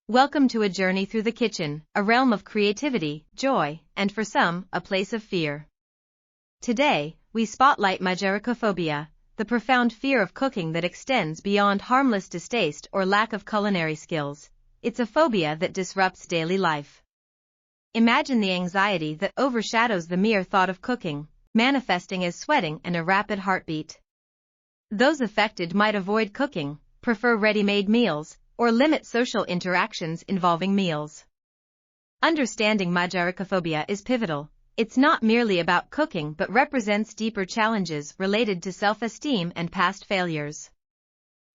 Welcome to a journey through the kitchen, a realm of creativity, joy, and for some, a place of fear. Today, we spotlight Mageirocophobia, the profound fear of cooking that extends beyond harmless distaste or lack of culinary skills. It's a phobia that disrupts daily life. Imagine the anxiety that overshadows the mere thought of cooking, manifesting as sweating and a rapid heartbeat. Those affected might avoid cooking, prefer ready-made meals, or limit social interactions involving meals. Understanding Mageirocophobia is pivotal. It's not merely about cooking but represents deeper challenges related to self-esteem and past failures.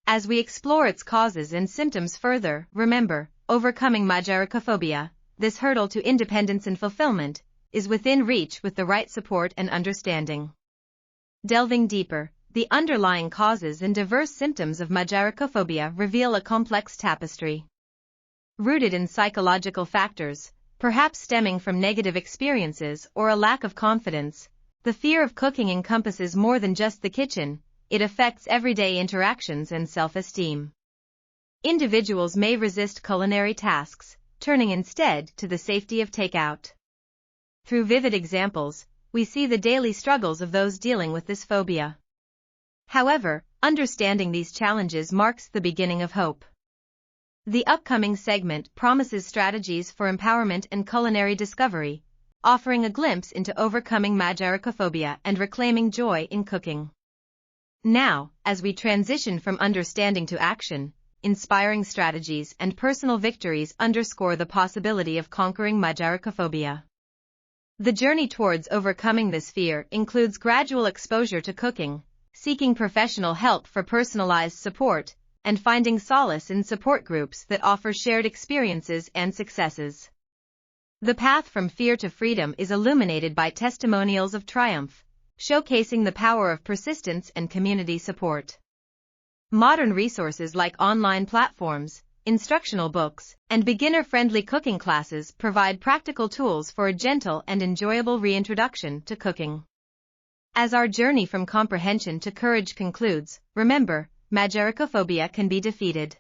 As we explore its causes and symptoms further, remember, overcoming Mageirocophobia, this hurdle to independence and fulfillment, is within reach with the right support and understanding. Delving deeper, the underlying causes and diverse symptoms of Mageirocophobia reveal a complex tapestry. Rooted in psychological factors, perhaps stemming from negative experiences or a lack of confidence, the fear of cooking encompasses more than just the kitchen. It affects everyday interactions and self-esteem. Individuals may resist culinary tasks, turning instead to the safety of takeout. Through vivid examples, we see the daily struggles of those dealing with this phobia. However, understanding these challenges marks the beginning of hope. The upcoming segment promises strategies for empowerment and culinary discovery, offering a glimpse into overcoming Mageirocophobia and reclaiming joy in cooking. Now, as we transition from understanding to action, inspiring strategies and personal victories underscore the possibility of conquering Mageirocophobia. The journey towards overcoming this fear includes gradual exposure to cooking, seeking professional help for personalized support, and finding solace in support groups that offer shared experiences and successes. The path from fear to freedom is illuminated by testimonials of triumph, showcasing the power of persistence and community support. Modern resources like online platforms, instructional books, and beginner-friendly cooking classes provide practical tools for a gentle and enjoyable reintroduction to cooking. As our journey from comprehension to courage concludes, remember, Mageirocophobia can be defeated.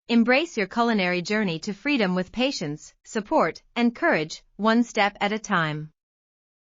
Embrace your culinary journey to freedom with patience, support, and courage, one step at a time.